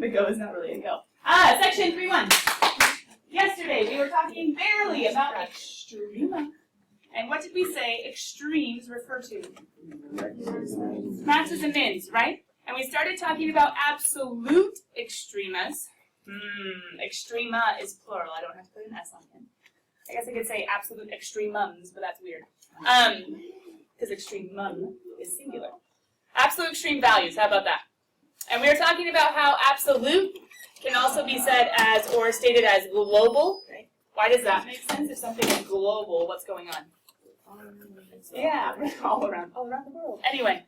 The go is not really a go. Section 3.1. Yesterday we were talking barely about extrema. And what did we say extremes refer to? Maxes and mins, right? And we started talking about absolute extremas. Extrema is plural. I don't have to put an S on it. I guess I could say absolute extremums, but that's weird. Because extremum is singular. Absolute extreme values, how about that? And we were talking about how absolute can also be said as or stated as global. Right? Why does that make sense? If something is global, what's going on? Yeah, all around the world. Anyway,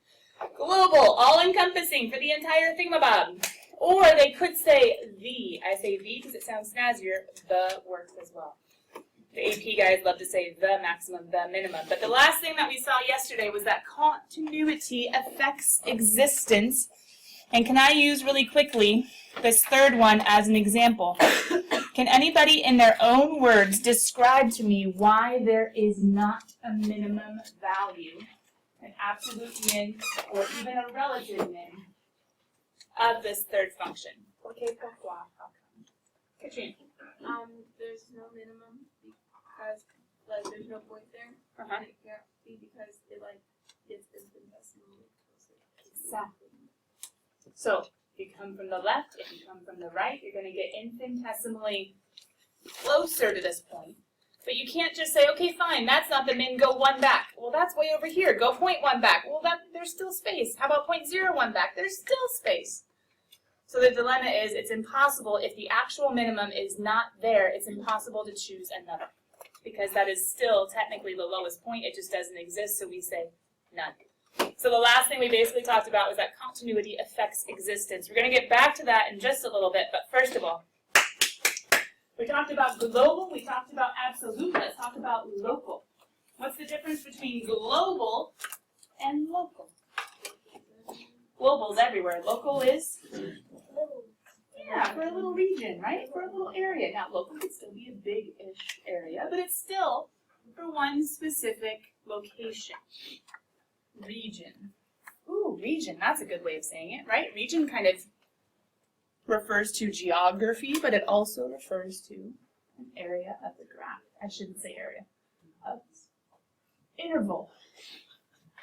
global, all-encompassing for the entire thingamabob. Or they could say the. I say the because it sounds snazzier. The works as well. The AP guys love to say the maximum, the minimum. But the last thing that we saw yesterday was that continuity affects existence. And can I use really quickly this third one as an example? Can anybody in their own words describe to me why there is not a minimum value, an absolute min, or even a relative min of this third function? Katrina. There's no minimum because there's no point there. And it can't be because it gets infinitesimally closer. Exactly. So if you come from the left, if you come from the right, you're going to get infinitesimally closer to this point. But you can't just say, okay, fine, that's not the min, go 1 back. Well, that's way over here. Go 0.1 back. Well, there's still space. How about 0.01 back? There's still space. So the dilemma is it's impossible, if the actual minimum is not there, it's impossible to choose another. Because that is still technically the lowest point. It just doesn't exist, so we say none. So the last thing we basically talked about was that continuity affects existence. We're going to get back to that in just a little bit, but first of all, we talked about global, we talked about absolute, let's talk about local. What's the difference between global and local? Global is everywhere. Local is? Yeah, for a little region, right? For a little area. Now, local could still be a big-ish area, but it's still for one specific location. Region. Ooh, region, that's a good way of saying it, right? Region kind of refers to geography, but it also refers to an area of the graph. I shouldn't say area. Interval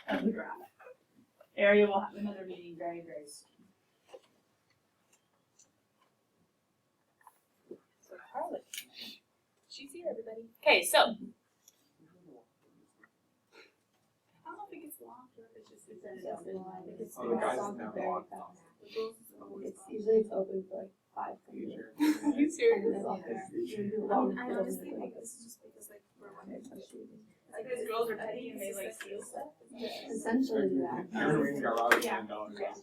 of the graph. Area will have another meaning very, very soon. So Harlot, she's here, everybody. Okay, so I don't know if it gets locked or if it's just It's usually open for like 5 minutes. Are you serious? I honestly think this is just because we're wondering. Because girls are petty and they steal stuff? Essentially, yeah. Yeah.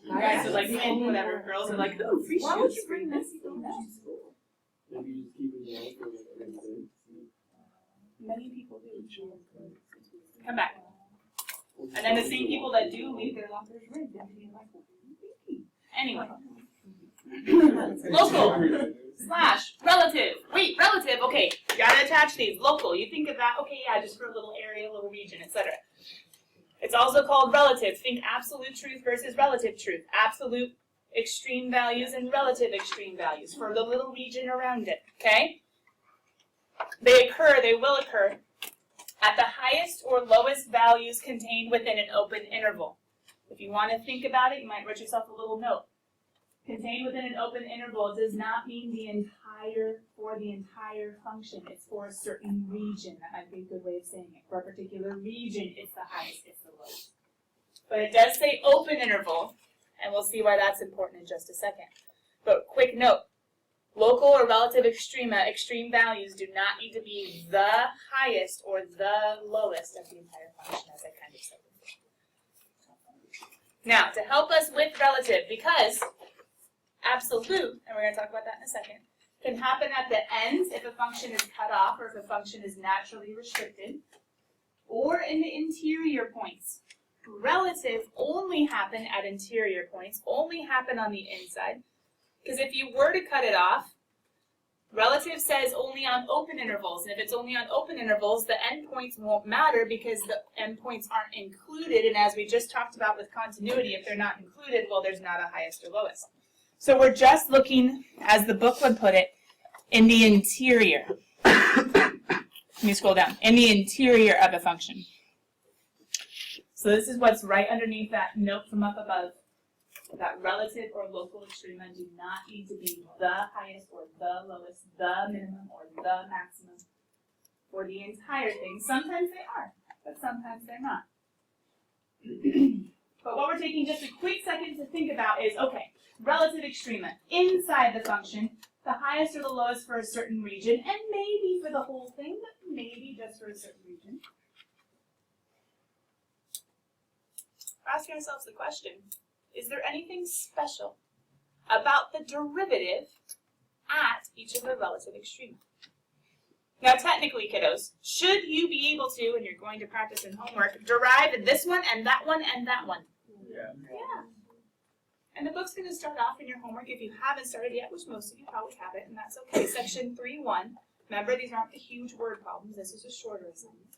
Guys are men, whatever. Girls are oh, free shoes. Why would you bring messy things to school? Maybe you just keep it for like Many people do. Come back. And then the same people that do leave their lockers rigged. Anyway. Local / relative. Wait, relative, okay. You gotta attach these. Local, you think of that, okay, yeah, just for a little area, a little region, etc. It's also called relative. Think absolute truth versus relative truth. Absolute extreme values and relative extreme values for the little region around it, okay? They will occur at the highest or lowest values contained within an open interval. If you want to think about it, you might write yourself a little note. Contained within an open interval does not mean the entire function. It's for a certain region. That might be a good way of saying it. For a particular region, it's the highest, it's the lowest. But it does say open interval, and we'll see why that's important in just a second. But quick note, local or relative extreme values do not need to be the highest or the lowest of the entire function, as I kind of said before. Now, to help us with relative, because absolute, and we're going to talk about that in a second, can happen at the ends if a function is cut off or if a function is naturally restricted, or in the interior points. Relative only happen at interior points, only happen on the inside, because if you were to cut it off, relative says only on open intervals, and if it's only on open intervals, the endpoints won't matter because the endpoints aren't included, and as we just talked about with continuity, if they're not included, well, there's not a highest or lowest. So we're just looking, as the book would put it, in the interior. Let me scroll down. In the interior of a function. So this is what's right underneath that note from up above. That relative or local extrema do not need to be the highest or the lowest, the minimum or the maximum for the entire thing. Sometimes they are, but sometimes they're not. But what we're taking just a quick second to think about is, okay, relative extrema. Inside the function, the highest or the lowest for a certain region, and maybe for the whole thing, but maybe just for a certain region. We're asking ourselves the question, is there anything special about the derivative at each of the relative extrema? Now technically, kiddos, should you be able to, and you're going to practice in homework, derive this one and that one and that one? Yeah. Yeah. And the book's going to start off in your homework if you haven't started yet, which most of you probably haven't, and that's okay. Section 3.1. Remember, these aren't the huge word problems. This is a shorter assignment.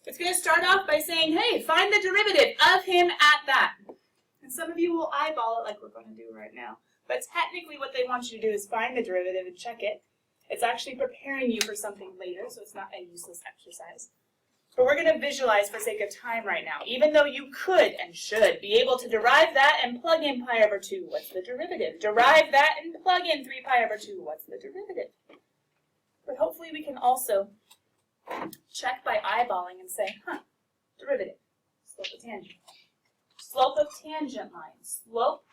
It's going to start off by saying, hey, find the derivative of him at that. And some of you will eyeball it like we're going to do right now. But technically what they want you to do is find the derivative and check it. It's actually preparing you for something later, so it's not a useless exercise. But we're going to visualize for sake of time right now. Even though you could and should be able to derive that and plug in pi over 2, what's the derivative? Derive that and plug in 3 pi over 2, what's the derivative? But hopefully we can also check by eyeballing and say, derivative, slope of tangent. Slope of tangent line, slope,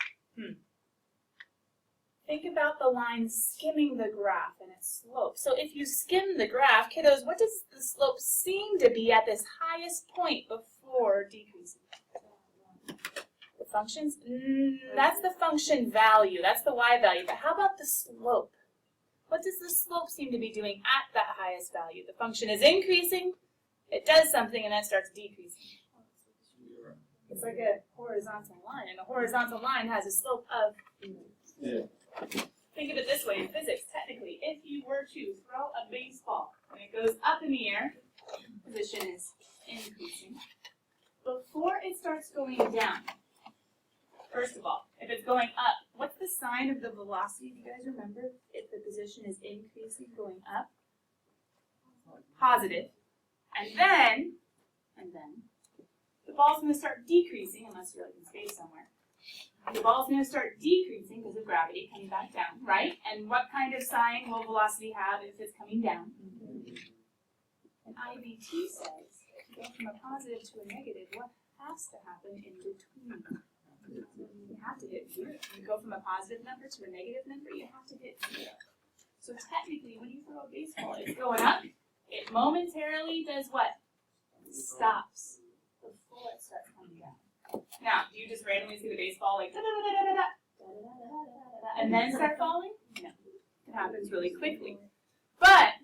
Think about the line skimming the graph and its slope. So if you skim the graph, kiddos, what does the slope seem to be at this highest point before decreasing? The functions? That's the function value. That's the y value. But how about the slope? What does the slope seem to be doing at that highest value? The function is increasing, it does something, and then it starts decreasing. It's like a horizontal line, and a horizontal line has a slope of... Think of it this way in physics. Technically, if you were to throw a baseball and it goes up in the air, position is increasing. Before it starts going down, first of all, if it's going up, what's the sign of the velocity? Do you guys remember if the position is increasing, going up? Positive. And then, the ball's going to start decreasing, unless you're like in space somewhere. The ball's going to start decreasing because of gravity coming back down, right? And what kind of sign will velocity have if it's coming down? And IVT says, if you go from a positive to a negative, what has to happen in between? You have to hit 0. You go from a positive number to a negative number, you have to hit 0. So technically, when you throw a baseball, it's going up. It momentarily does what? Stops before it starts coming down. Now, do you just randomly see the baseball like da-da-da-da-da-da, and then start falling? No. It happens really quickly. But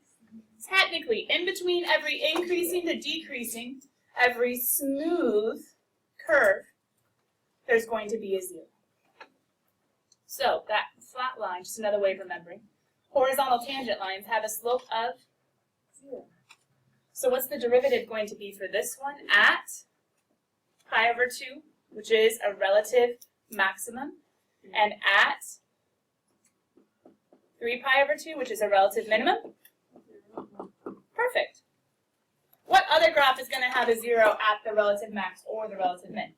technically, in between every increasing to decreasing, every smooth curve, there's going to be a 0. So that flat line, just another way of remembering, horizontal tangent lines have a slope of 0. So what's the derivative going to be for this one at pi over 2, which is a relative maximum, and at 3 pi over 2, which is a relative minimum? Perfect. What other graph is going to have a 0 at the relative max or the relative min?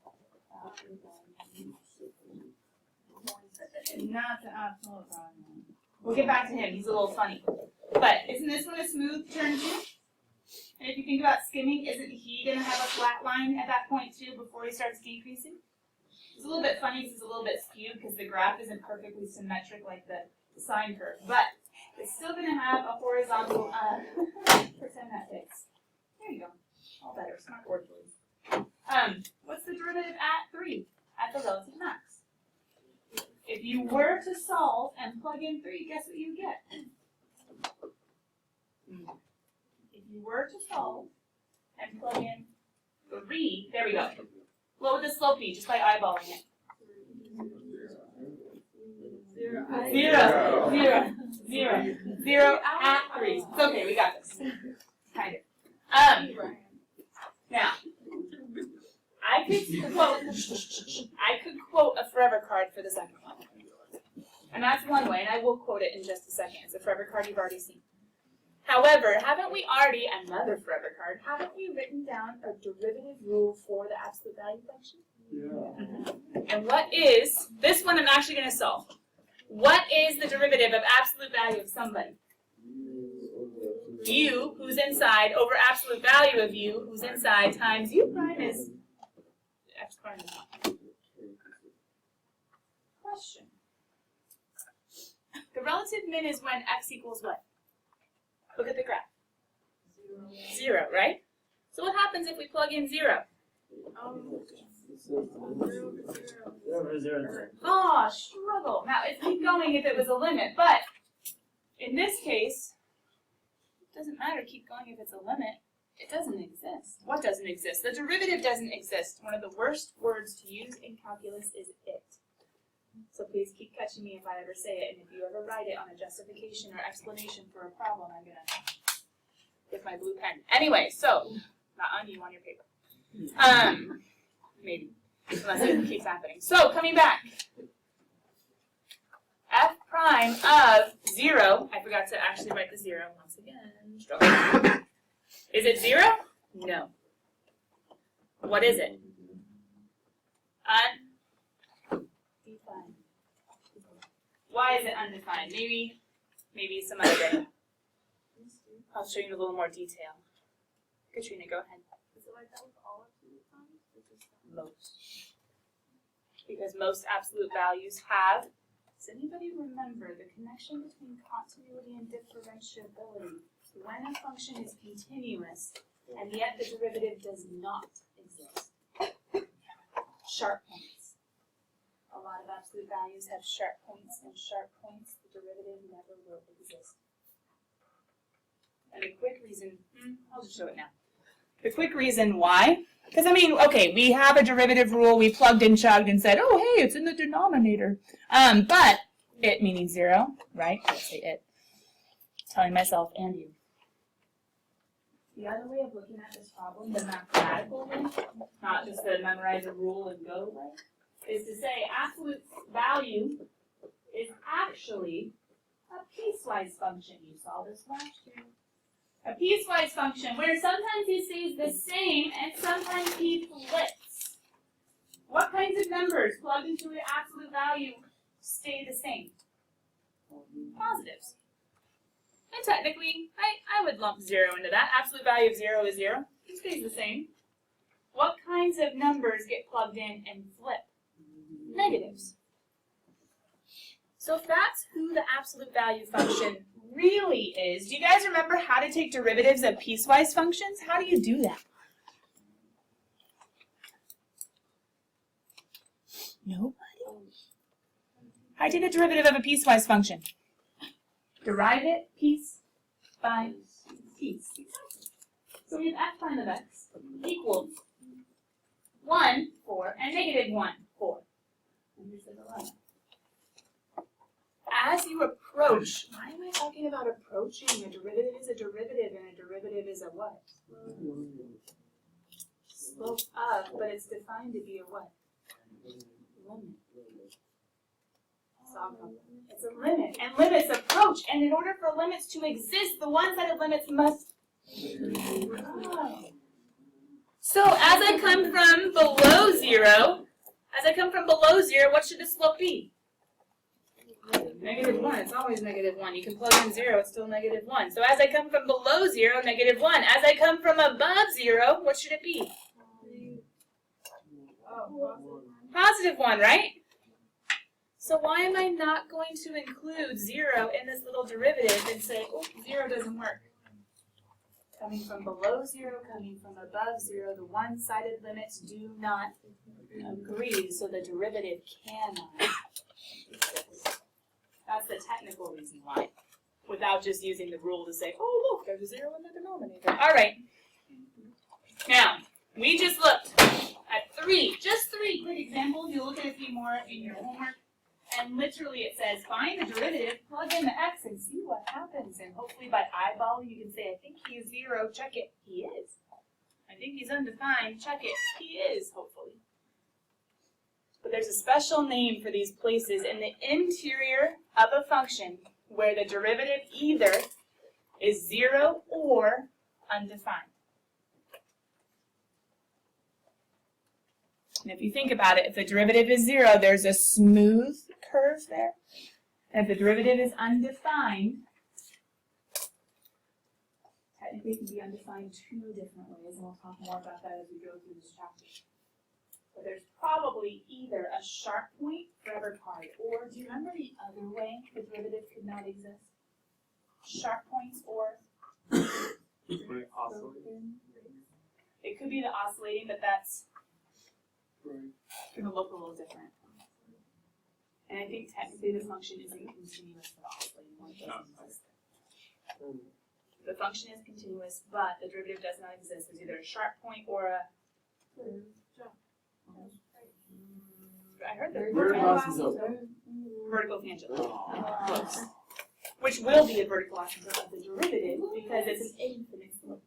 Not the absolute value. We'll get back to him. He's a little funny. But isn't this one a smooth turn too? And if you think about skimming, isn't he going to have a flat line at that point too before he starts decreasing? It's a little bit funny because it's a little bit skewed because the graph isn't perfectly symmetric like the sine curve. But it's still going to have a horizontal pretend that fits. There you go. All better. Smart word please. What's the derivative at 3? At the relative max. If you were to solve and plug in 3, guess what you get? If you were to solve and plug in 3, there we go. What would the slope be just by eyeballing it? 0 at 3. It's okay, we got this. Kind of. Now, I could quote a forever card for the second one. And that's one way, and I will quote it in just a second. It's a forever card you've already seen. However, haven't we already, another forever card, haven't we written down a derivative rule for the absolute value function? Yeah. And what is, this one I'm actually going to solve. What is the derivative of absolute value of somebody? U, who's inside, over absolute value of U, who's inside, times U prime is X prime. Question. The relative min is when X equals what? Look at the graph. 0, right? So what happens if we plug in 0? 0. Oh, struggle. Now, it'd keep going if it was a limit, but in this case, it doesn't matter, keep going if it's a limit. It doesn't exist. What doesn't exist? The derivative doesn't exist. One of the worst words to use in calculus is it. So please keep catching me if I ever say it, and if you ever write it on a justification or explanation for a problem, I'm going to get my blue pen. Anyway, so, not on you, on your paper. Maybe. Unless it keeps happening. So, coming back. F prime of 0, I forgot to actually write the 0 once again. Struggle. Is it 0? No. What is it? Undefined. Why is it undefined? Maybe some other day. I'll show you in a little more detail. Katrina, go ahead. Is it like that with all absolute values? Most. Because most absolute values have. Does anybody remember the connection between continuity and differentiability? When a function is continuous, and yet the derivative does not exist. Sharp points. A lot of absolute values have sharp points, and sharp points, the derivative never will exist. And the quick reason, I'll just show it now. The quick reason why, because I mean, okay, we have a derivative rule, we plugged and chugged and said, oh, hey, it's in the denominator. But it meaning 0, right? Let's say it. Telling myself and you. The other way of looking at this problem, the mathematical way, not just the memorize a rule and go way, is to say absolute value is actually a piecewise function. You saw this last year. A piecewise function where sometimes he stays the same and sometimes he flips. What kinds of numbers plugged into an absolute value stay the same? Positives. And technically, I would lump 0 into that. Absolute value of 0 is 0. It stays the same. What kinds of numbers get plugged in and flip? Negatives. So if that's who the absolute value function really is, do you guys remember how to take derivatives of piecewise functions? How do you do that? Nobody? How do you take a derivative of a piecewise function? Derive it piece by piece. So we have f prime of x equals 1, 4, and negative 1, 4. And here's the dilemma. As you approach, why am I talking about approaching? A derivative is a derivative, and a derivative is a what? Slope of, but it's defined to be a what? Limit. It's a limit, and limits approach, and in order for limits to exist, the one-sided limits must grow. So as I come from below 0, what should the slope be? Negative 1. It's always negative 1. You can plug in 0, it's still negative 1. So as I come from below 0, negative 1. As I come from above 0, what should it be? Positive 1, right? So why am I not going to include 0 in this little derivative and say, oh, 0 doesn't work? Coming from below 0, coming from above 0, the one-sided limits do not agree, so the derivative cannot exist. That's the technical reason why, without just using the rule to say, oh, look, there's a 0 in the denominator. All right. Now, we just looked at 3, just 3 quick examples. You'll look at a few more in your homework. And literally it says, find the derivative, plug in the x, and see what happens. And hopefully by eyeball you can say, I think he is 0, check it. He is. I think he's undefined, check it. He is, hopefully. But there's a special name for these places in the interior of a function where the derivative either is 0 or undefined. And if you think about it, if the derivative is 0, there's a smooth curve there. And if the derivative is undefined, technically it can be undefined 2 different ways, and we'll talk more about that as we go through this chapter. But there's probably either a sharp point for every card, or do you remember the other way the derivative could not exist? Sharp points or Oscillating. it could be the oscillating, but that's going to look a little different. And I think technically the function isn't continuous for the oscillating one. It doesn't exist. The function is continuous, but the derivative does not exist. There's either a sharp point or a. I heard the vertical tangent. Close. Which will be a vertical asymptote of the derivative because it's an infinite slope.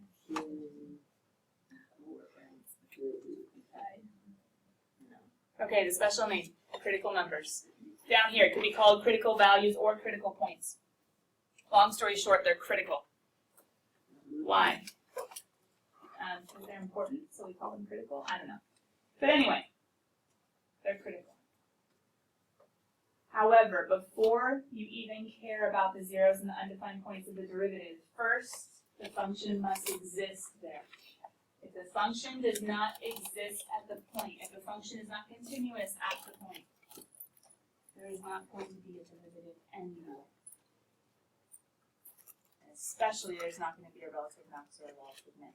Okay, the special name, critical numbers. Down here, it could be called critical values or critical points. Long story short, they're critical. Why? Because they're important, so we call them critical? I don't know. But anyway, they're critical. However, before you even care about the zeros and the undefined points of the derivative, first, the function must exist there. If the function does not exist at the point, if the function is not continuous at the point, there is not going to be a derivative anywhere. And especially, there's not going to be a relative max or a relative min.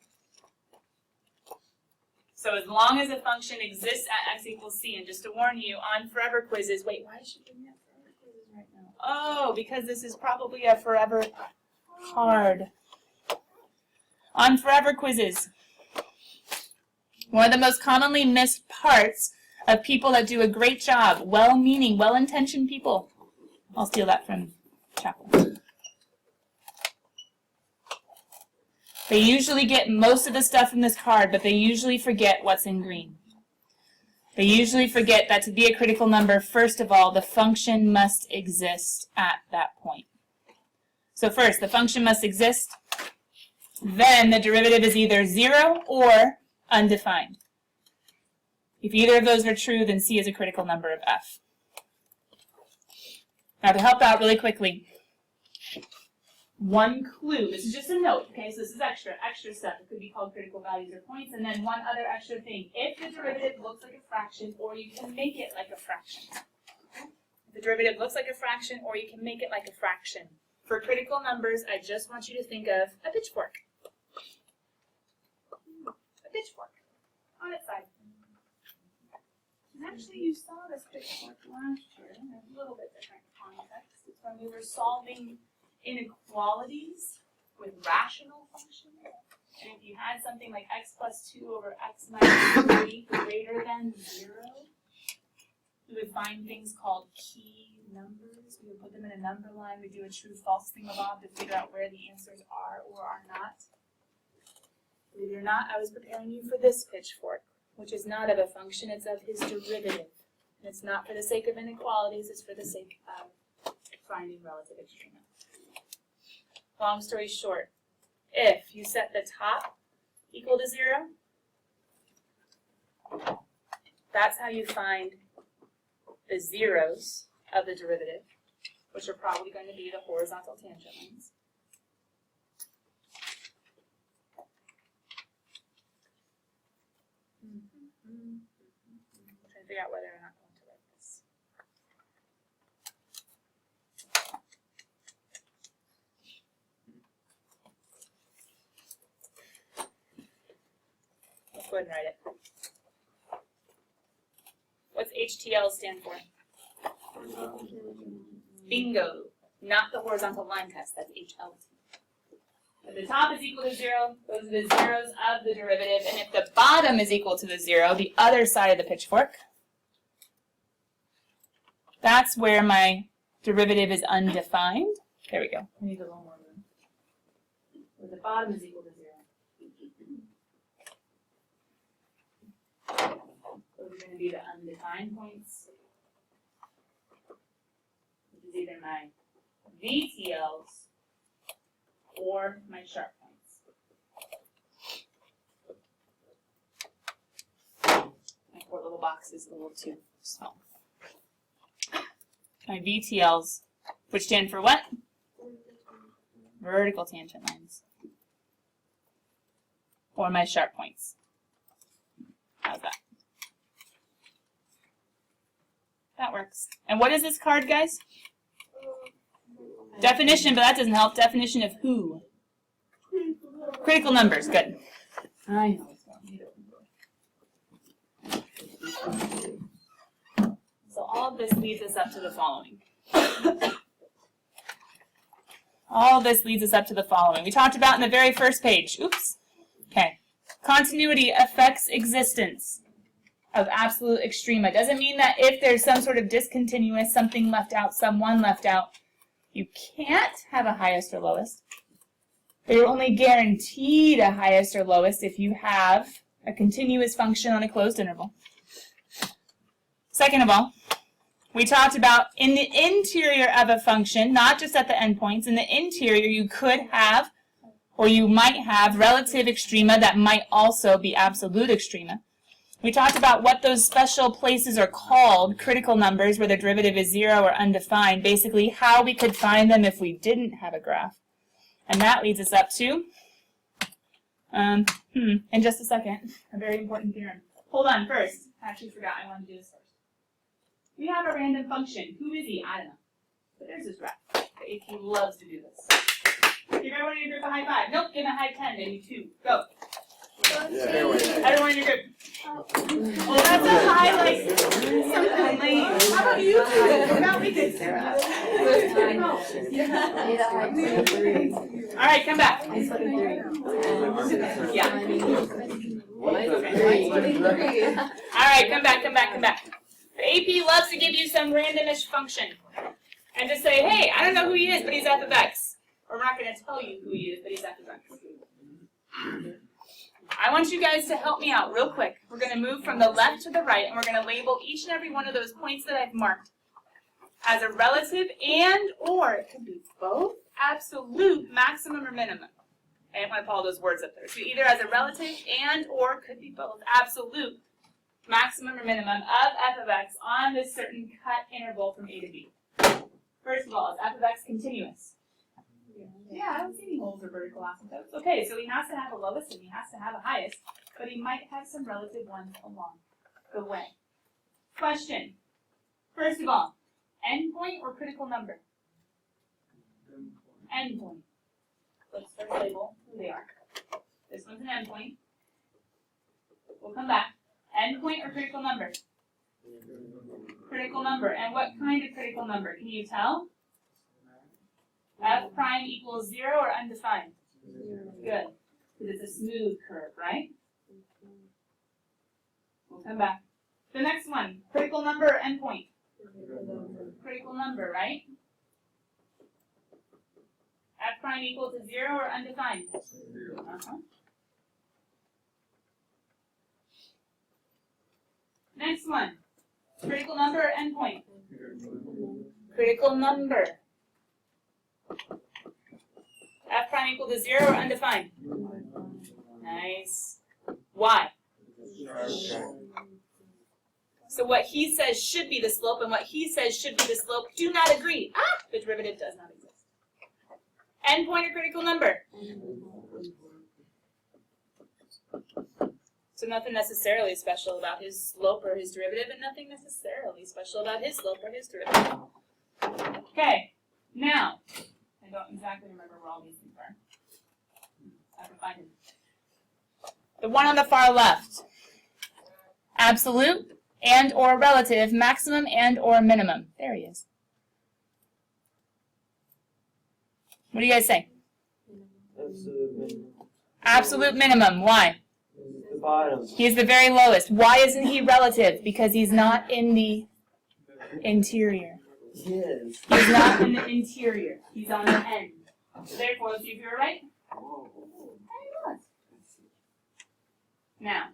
So as long as a function exists at x equals c, and just to warn you, on forever quizzes, wait, why is she doing that forever quizzes right now? Oh, because this is probably a forever card. On forever quizzes, one of the most commonly missed parts of people that do a great job, well-meaning, well-intentioned people. I'll steal that from Chapel. They usually get most of the stuff from this card, but they usually forget what's in green. They usually forget that to be a critical number, first of all, the function must exist at that point. So first, the function must exist. Then the derivative is either 0 or undefined. If either of those are true, then C is a critical number of F. Now to help out really quickly, one clue, this is just a note, okay, so this is extra stuff. It could be called critical values or points, and then one other extra thing. If the derivative looks like a fraction, or you can make it like a fraction. If the derivative looks like a fraction, or you can make it like a fraction. For critical numbers, I just want you to think of a pitchfork. A pitchfork on its side. And actually, you saw this pitchfork last year in a little bit different context. It's when we were solving inequalities with rational functions. And if you had something like x plus 2 over x minus 3 greater than 0, we would find things called key numbers. We would put them in a number line. We do a true-false thingamabob to figure out where the answers are or are not. Believe it or not, I was preparing you for this pitchfork, which is not of a function, it's of his derivative. And it's not for the sake of inequalities, it's for the sake of finding relative extrema. Long story short, if you set the top equal to 0, that's how you find the zeros of the derivative, which are probably going to be the horizontal tangent lines. I'm trying to figure out whether or not I want to write this. Let's go ahead and write it. What's HTL stand for? Bingo. Not the horizontal line test, that's HLT. If the top is equal to 0, those are the zeros of the derivative. And if the bottom is equal to the 0, the other side of the pitchfork, that's where my derivative is undefined. There we go. I need a little more room. Where the bottom is equal to 0. Those Those are going to be the undefined points, which is either my VTLs or my sharp points. My poor little box is a little too small. My VTLs, which stand for what? Vertical tangent lines. Or my sharp points. How's that? That works. And what is this card, guys? Definition, but that doesn't help. Definition of who? Critical numbers. Good. I know. So all of this leads us up to the following. All of this leads us up to the following. We talked about in the very first page. Oops. Okay. Continuity affects existence of absolute extrema. Doesn't mean that if there's some sort of discontinuous, something left out, someone left out, you can't have a highest or lowest. But you're only guaranteed a highest or lowest if you have a continuous function on a closed interval. Second of all, we talked about in the interior of a function, not just at the endpoints, in the interior you could have, or you might have, relative extrema that might also be absolute extrema. We talked about what those special places are called, critical numbers, where the derivative is 0 or undefined, basically how we could find them if we didn't have a graph. And that leads us up to, in just a second, a very important theorem. Hold on, first. I actually forgot I wanted to do this first. We have a random function. Who is he? I don't know. But there's this graph. The AP loves to do this. Give everyone in your group a high 5. Nope, give a high 10, maybe 2. Go. Everyone in your group. Well, that's a highlight. Something lame. How about you? How about we did, Sarah? All right, come back. Yeah. All right, come back. The AP loves to give you some randomish function and just say, hey, I don't know who he is, but he's f of x. Or we're not going to tell you who he is, but he's f of x. I want you guys to help me out real quick. We're going to move from the left to the right, and we're going to label each and every one of those points that I've marked as a relative and or, it could be both, absolute, maximum, or minimum. I didn't want to put all those words up there. So either as a relative and or, could be both, absolute, maximum, or minimum of f of x on this certain cut interval from a to b. First of all, is f of x continuous? Yeah, I don't see any holes or vertical asymptotes. Okay, so he has to have a lowest and he has to have a highest, but he might have some relative ones along the way. Question. First of all, endpoint or critical number? Endpoint. Let's first label who they are. This one's an endpoint. We'll come back. Endpoint or critical number? Critical number. And what kind of critical number? Can you tell? F prime equals 0 or undefined? Good. Because it's a smooth curve, right? We'll come back. The next one, critical number or endpoint? Critical number, right? F prime equal to 0 or undefined? Next one, critical number or endpoint? Critical number. F prime equal to 0 or undefined? Nice. Why? So what he says should be the slope and what he says should be the slope do not agree. The derivative does not exist. Endpoint or critical number? So nothing necessarily special about his slope or his derivative, and nothing necessarily special about his slope or his derivative. Okay, now, I don't exactly remember where all these things are. I can find them. The one on the far left. Absolute and or relative, maximum and or minimum. There he is. What do you guys say? Absolute minimum. Why? The bottom. He's the very lowest. Why isn't he relative? Because he's not in the interior. Yes. He's not in the interior. He's on the end. So therefore, let's see if you're right. Now,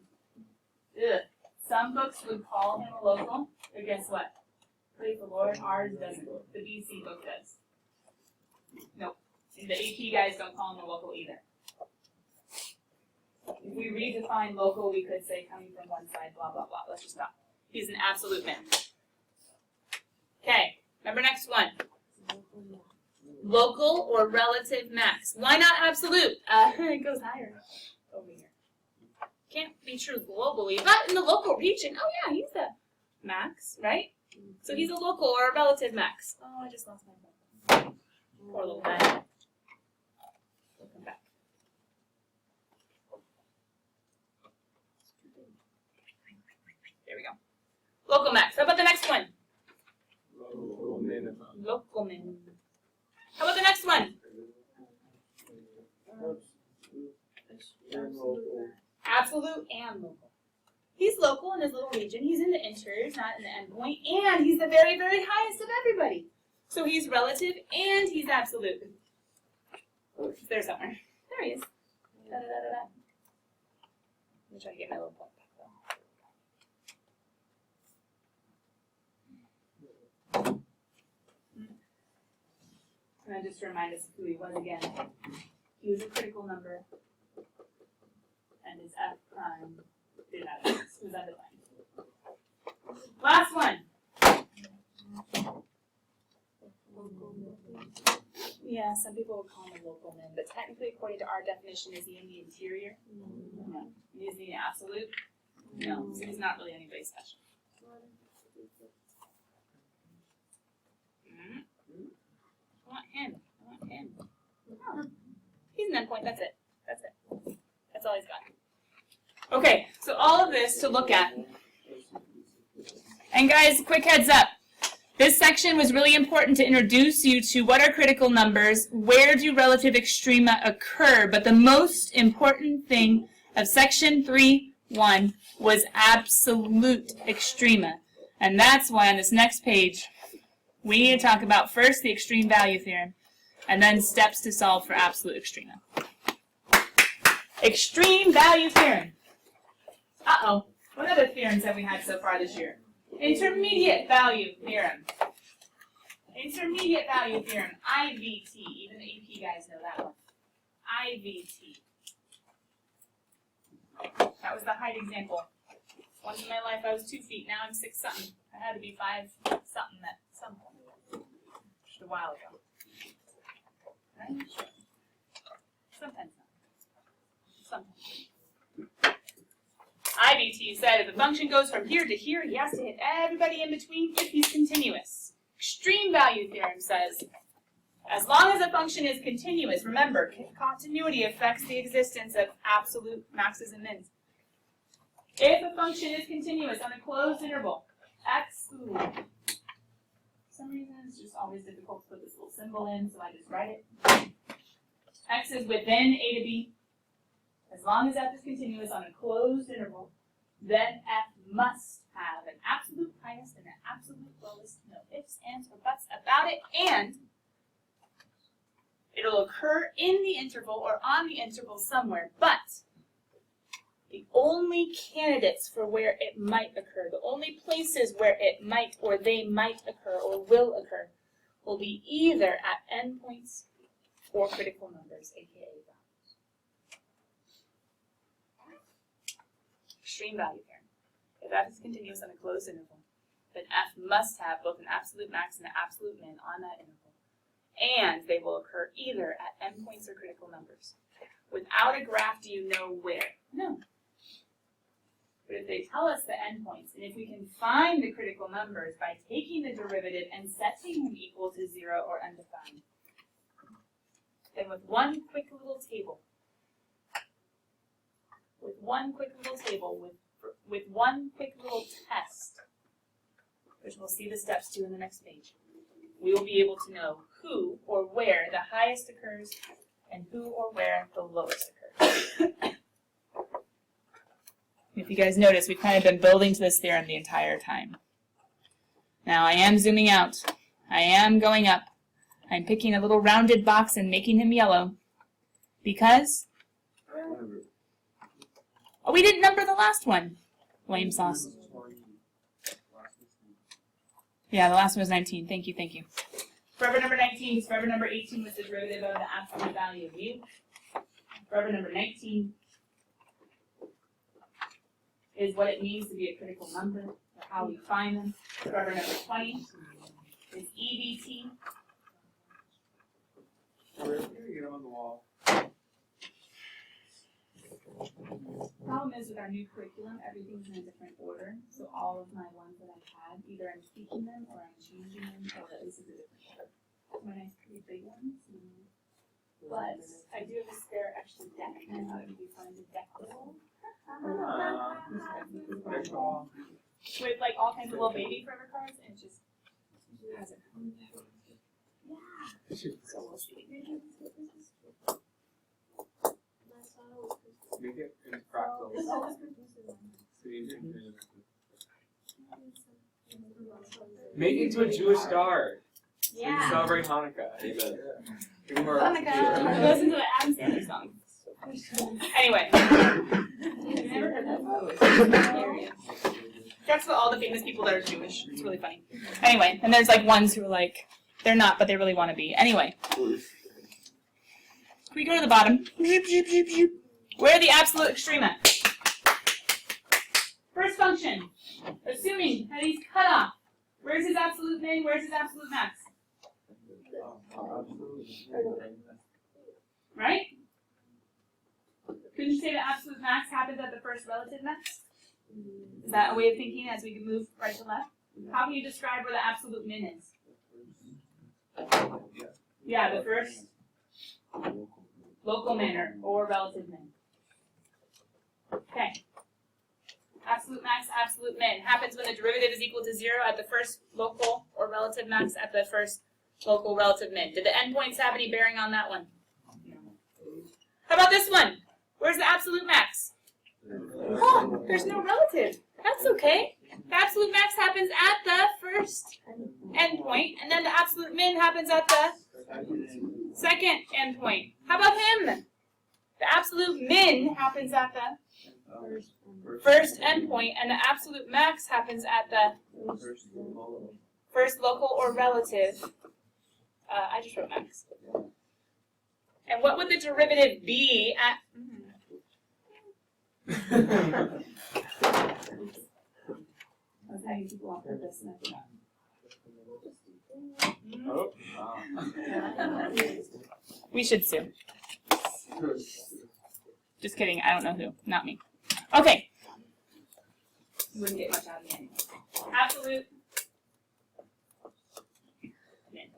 Some books would call him a local, but guess what? Praise the Lord, ours doesn't. The BC book does. Nope. And the AP guys don't call him a local either. If we redefine local, we could say coming from one side, blah, blah, blah. Let's just stop. He's an absolute min. Okay, remember next one. Local or relative max. Why not absolute? It goes higher over here. Can't be true globally, but in the local region, oh yeah, he's the max, right? So he's a local or a relative max. Oh, I just lost my phone. Poor little guy. We'll come back. There we go. Local max. How about the next one? Local min. How about the next one? Absolute and local. He's local in his little region. He's in the interior, he's not in the endpoint, and he's the very, very highest of everybody. So he's relative and he's absolute. Oh, he's there somewhere. There he is. Da, da, da, da, da. Let me try to get my little point back though. And just to remind us of who he was again. He was a critical number, and his F prime did not exist. It was undefined. Last one. Yeah, some people would call him a local min, but technically, according to our definition, is he in the interior? No. Is he an absolute? No. So he's not really anybody special. I want him. I want him. Oh. He's an endpoint. That's it. That's it. That's all he's got. Okay, so all of this to look at. And guys, quick heads up. This section was really important to introduce you to what are critical numbers, where do relative extrema occur, but the most important thing of section 3.1 was absolute extrema. And that's why on this next page, we need to talk about first the extreme value theorem, and then steps to solve for absolute extrema. Extreme value theorem. Uh-oh. What other theorems have we had so far this year? Intermediate value theorem. Intermediate value theorem. IVT. Even the AP guys know that one. IVT. That was the height example. Once in my life I was 2 feet. Now I'm 6 something. I had to be 5 something at some point. Just a while ago. Right? Sometimes not. Sometimes. IVT said if the function goes from here to here, he has to hit everybody in between if he's continuous. Extreme value theorem says as long as a function is continuous, remember, continuity affects the existence of absolute maxes and mins. If a function is continuous on a closed interval, x, for some reason it's just always difficult to put this little symbol in, so I just write it. X is within a to b. As long as f is continuous on a closed interval, then f must have an absolute highest and an absolute lowest, no ifs, ands, or buts about it, and it'll occur in the interval or on the interval somewhere, but the only candidates for where it might occur, the only places where it might or they might occur or will occur, will be either at endpoints or critical numbers, aka values. Extreme value theorem. If f is continuous on a closed interval, then f must have both an absolute max and an absolute min on that interval, and they will occur either at endpoints or critical numbers. Without a graph, do you know where? No. But if they tell us the endpoints, and if we can find the critical numbers by taking the derivative and setting them equal to 0 or undefined, then with one quick little table, with one quick little test, which we'll see the steps to in the next page, we will be able to know who or where the highest occurs and who or where the lowest occurs. If you guys notice, we've kind of been building to this theorem the entire time. Now I am zooming out. I am going up. I'm picking a little rounded box and making him yellow. Because? Oh, we didn't number the last one. Lame sauce. Yeah, the last one was 19. Thank you, thank you. Forever number 19 is forever number 18 was the derivative of the absolute value of u. Forever number 19 is what it means to be a critical number, or how we find them. Forever number 20 is EBT. Where can you get them on the wall? Problem is with our new curriculum, everything's in a different order. So all of my ones that I've had, either I'm tweaking them or I'm changing them, or at least it's a different order. My nice pretty big ones. But I do have a spare extra deck, and I thought it would be fun to deck roll. With like all kinds of little baby forever cards, and it just hasn't come there. Yeah. So we'll see. Make it in fractals. So you can make it into a Jewish star. So you Yeah. can celebrate Hanukkah. Amen. Hanukkah. Listen to the Adam Sandler song. Anyway. Never heard that. That's what all the famous people that are Jewish. It's really funny. Anyway, and there's like ones who are like, they're not, but they really want to be. Anyway. Can we go to the bottom? Where are the absolute extrema? First function. Assuming that he's cut off. Where's his absolute min? Where's his absolute max? Right? Couldn't you say the absolute max happens at the first relative max? Is that a way of thinking as we move right to left? How can you describe where the absolute min is? Yeah, the first local min or relative min. Okay. Absolute max, absolute min happens when the derivative is equal to 0 at the first local or relative max at the first local relative min. Did the endpoints have any bearing on that one? How about this one? Where's the absolute max? Oh, there's no relative. That's okay. The absolute max happens at the first endpoint, and then the absolute min happens at the second endpoint. How about him? The absolute min happens at the first endpoint, and the absolute max happens at the first local or relative. I just wrote max. And what would the derivative be at? I was having people on purpose, and I forgot. We should sue. Just kidding. I don't know who. Not me. Okay. You wouldn't get much out of me anyway. Absolute min.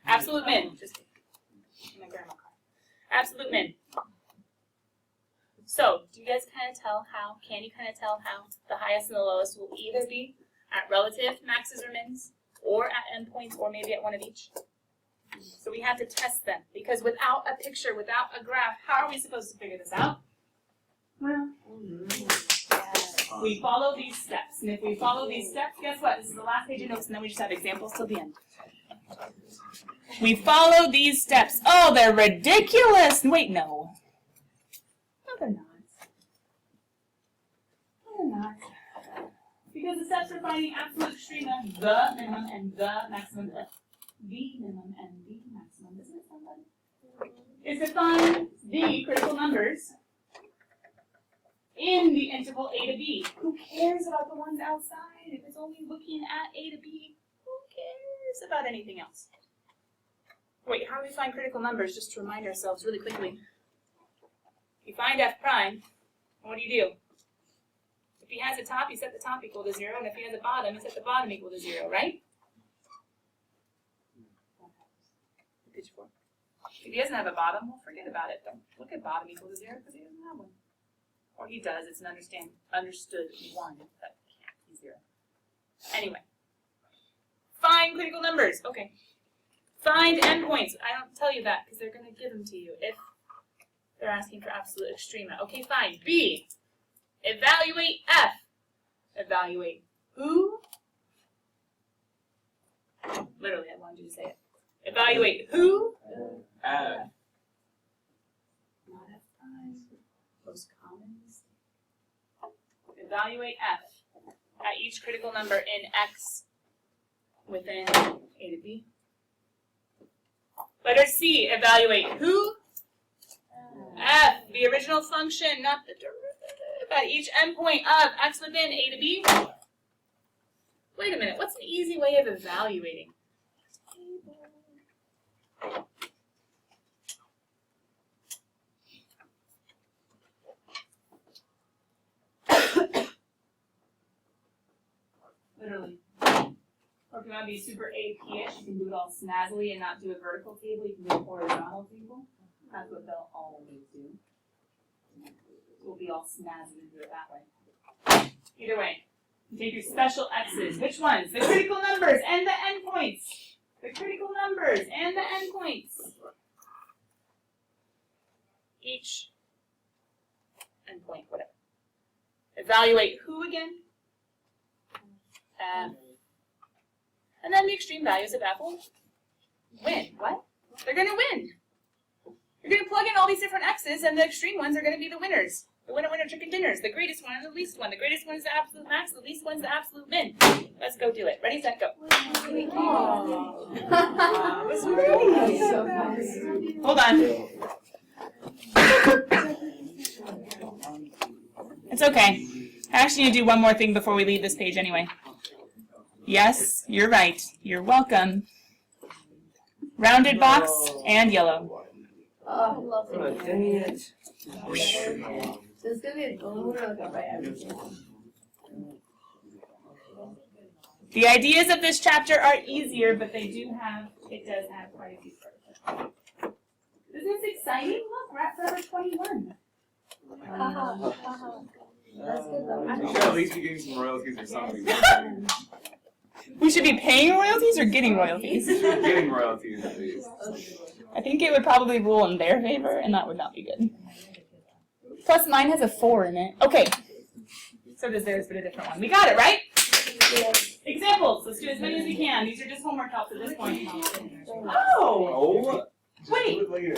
Absolute min. Just I'm gonna grab my card. Absolute min. So, do you guys kind of tell how? Can you kind of tell how the highest and the lowest will either be at relative maxes or mins, or at endpoints, or maybe at one of each? So we have to test them, because without a picture, without a graph, how are we supposed to figure this out? Well, we follow these steps, and if we follow these steps, guess what? This is the last page of notes, and then we just have examples till the end. We follow these steps. Oh, they're ridiculous! Wait, no. No, they're not. No, they're not. Because the steps are finding absolute extrema, the minimum and the maximum. The minimum and the maximum, isn't it, somebody? Is to find the critical numbers in the interval A to B. Who cares about the ones outside? If it's only looking at A to B, who cares about anything else? Wait, how do we find critical numbers? Just to remind ourselves really quickly. You find f prime, and what do? If he has a top, you set the top equal to 0, and if he has a bottom, you set the bottom equal to 0, right? Page 4. If he doesn't have a bottom, well, forget about it. Don't look at bottom equal to 0 because he doesn't have one. Or he does, it's an understood 1, but can't be 0. Anyway. Find critical numbers. Okay. Find endpoints. I don't tell you that because they're going to give them to you if they're asking for absolute extrema. Okay, fine. B. Evaluate F. Evaluate who? Literally, I wanted you to say it. Evaluate who? F. Not F prime. most common mistake. Evaluate f at each critical number in x within a to b. Letter C, evaluate who? F, the original function, not the derivative, at each endpoint of x within a to b. Wait a minute, what's an easy way of evaluating? Literally. Or if you want to be super AP-ish, you can do it all snazzily and not do a vertical table, you can do a horizontal table. That's what they'll always do. We'll be all snazzy and do it that way. Either way, you take your special x's. Which ones? The critical numbers and the endpoints. The critical numbers and the endpoints. Each endpoint, whatever. Evaluate who again? F. And then the extreme values of f will win. What? They're going to win. You're going to plug in all these different x's, and the extreme ones are going to be the winners. The winner, winner, chicken dinners. The greatest one and the least one. The greatest one is the absolute max. The least one is the absolute min. Let's go do it. Ready, set, go. Hold on. It's okay. I actually need to do one more thing before we leave this page anyway. Yes, you're right. You're welcome. Rounded box and yellow. Oh, love Oh, it. dang it. There's gonna be a balloon or like right everything. The ideas of this chapter are easier, but it does have quite a few parts. Isn't this exciting? Look, we're at forever 21. That's good though. We should at least be getting some royalties or something. We should be paying royalties or getting royalties? Getting royalties at least. I think it would probably rule in their favor, and that would not be good. Plus, mine has a 4 in it. Okay. So does theirs, but a different one. We got it, right? Examples. Let's do as many as we can. These are just homework helps at this point. Oh! Oh! Wait. Do it later.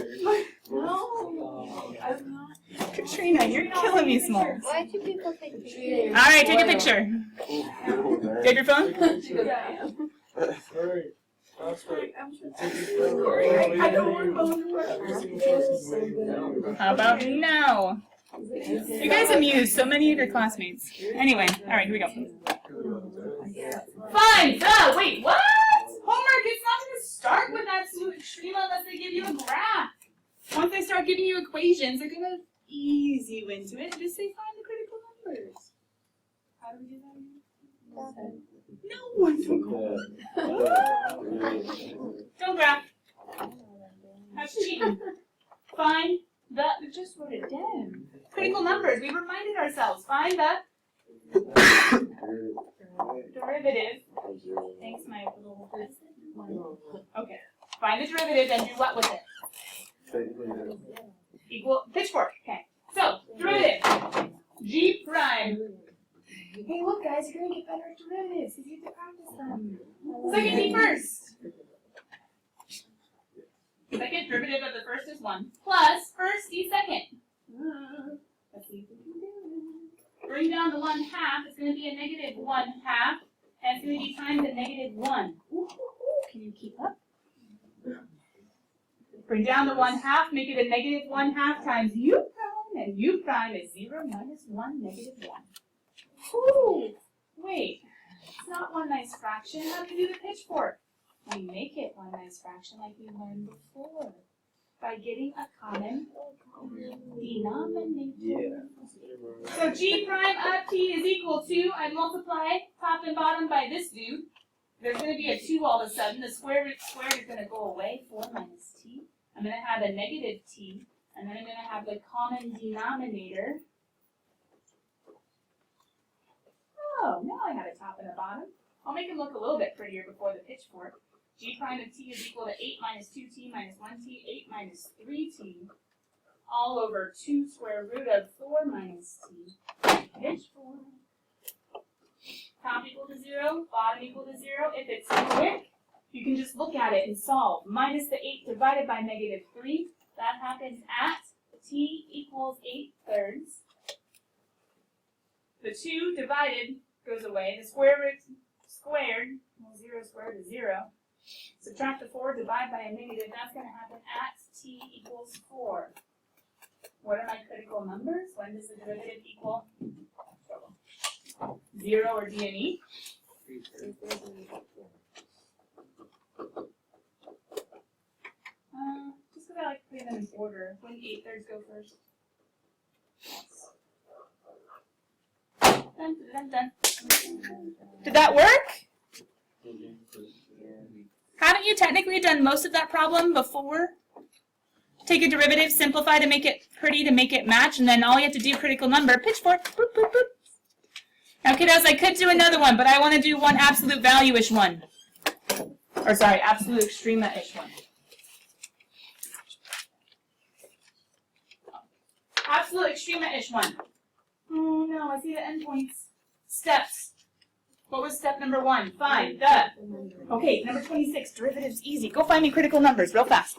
No, I'm not. Katrina, you're killing me, Smalls. Why do people think All right, take a picture. Do you have your phone? Yeah. Sorry. I'm sure. I don't want both. How about now? You guys amuse so many of your classmates. Anyway, all right, here we go. Fine. Wait, what? Homework, it's not going to start with absolute extreme unless they give you a graph. Once they start giving you equations, they're going to ease you into it and just say find the critical numbers. How do we do that? No, don't graph. That's cheating. Find the, we just wrote it down. Critical numbers, we reminded ourselves. Find the derivative. Thanks, my little one. Okay. Find the derivative and do what with it? Equal pitchfork. Okay. So, derivative. G prime. Hey, look, guys, you're going to get better at derivatives because you have to practice them. Second D first. Second derivative of the first is 1 plus first D second. Let's see if we can do it. Bring down the 1/2. It's going to be a negative 1/2. And it's going to be times a negative 1. Ooh, can you keep up? Bring down the 1/2. Make it a negative 1/2 times u prime. And u prime is 0 minus 1 negative 1. Ooh, wait. It's not one nice fraction. How do you do the pitchfork? We make it one nice fraction like we learned before. By getting a common denominator. So g prime of t is equal to, I multiply top and bottom by this dude. There's going to be a 2 all of a sudden. The square root squared is going to go away. 4 minus t. I'm going to have a negative t. And then I'm going to have the common denominator. Oh, now I have a top and a bottom. I'll make them look a little bit prettier before the pitchfork. G prime of t is equal to 8 minus 2t minus 1t, 8 minus 3t, all over 2 square root of 4 minus t. Pitchfork. Top equal to 0, bottom equal to 0. If it's quick, you can just look at it and solve. Minus the 8 divided by negative 3, that happens at t equals 8/3. The 2 divided goes away. The square root squared, well, 0 squared is 0. Subtract the 4, divide by a negative. That's going to happen at t equals 4. What are my critical numbers? When does the derivative equal 0 or d and e? Just because I like putting them in order. When 8/3 go first? Dun, dun, dun, dun. Did that work? Haven't you technically done most of that problem before? Take a derivative, simplify to make it pretty, to make it match, and then all you have to do, critical number, pitchfork, boop, boop, boop. Now, kiddos, I could do another one, but I want to do one absolute value-ish one. Or sorry, absolute extrema-ish one. Absolute extrema-ish one. Oh no, I see the endpoints. Steps. What was step number 1? Find the. Okay, number 26, derivatives easy. Go find me critical numbers real fast.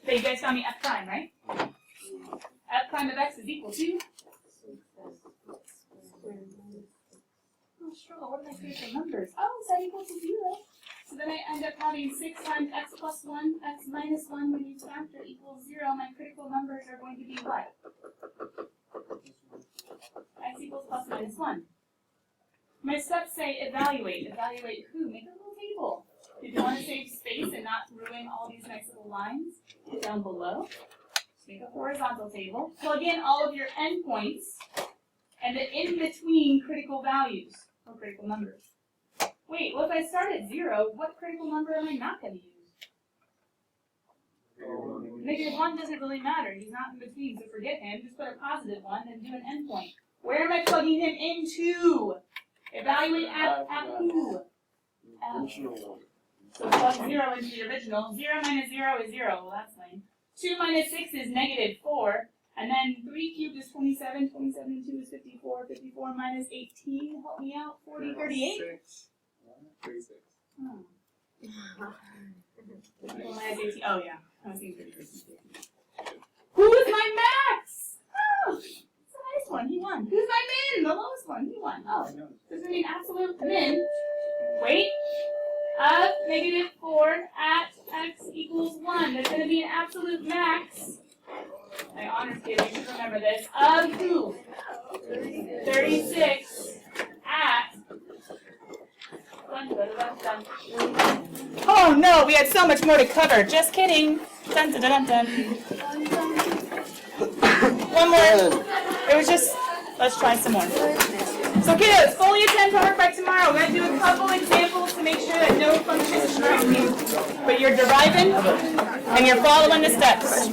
So you guys found me f prime, right? F prime of x is equal to? Oh, struggle. What are my critical numbers? Oh, is that equal to 0? So then I end up having 6 times x plus 1, x minus 1 when you factor equals 0. My critical numbers are going to be what? X equals plus minus 1. My steps say evaluate. Evaluate who? Make a little table. If you want to save space and not ruin all these nice little lines down below, just make a horizontal table. Plug in all of your endpoints and the in-between critical values, or critical numbers. Wait, well if I start at 0, what critical number am I not going to use? -1 doesn't really matter. He's not in between, so forget him. Just put a positive 1 and do an endpoint. Where am I plugging him into? Evaluate at who? So plug 0 into the original. 0 minus 0 is 0. Well, that's lame. 2 minus 6 is -4. And then 3 cubed is 27. 27 and 2 is 54. 54 minus 18. Help me out. 40, 38? 36. Oh. 54 minus 18. Oh, yeah. I was thinking 36. Who is my max? Oh, it's the highest one. He won. Who's my min? The lowest one. He won. Oh. Does it mean absolute min? Wait. Of -4 at x equals 1. There's going to be an absolute max. My honors kid, you should remember this. Of who? 36 at. Oh no, we had so much more to cover. Just kidding. Dun dun dun dun. One more. It was just. Let's try some more. So kiddos, fully attend homework by tomorrow. We're going to do a couple examples to make sure that no function is stressing you. But you're deriving and you're following the steps.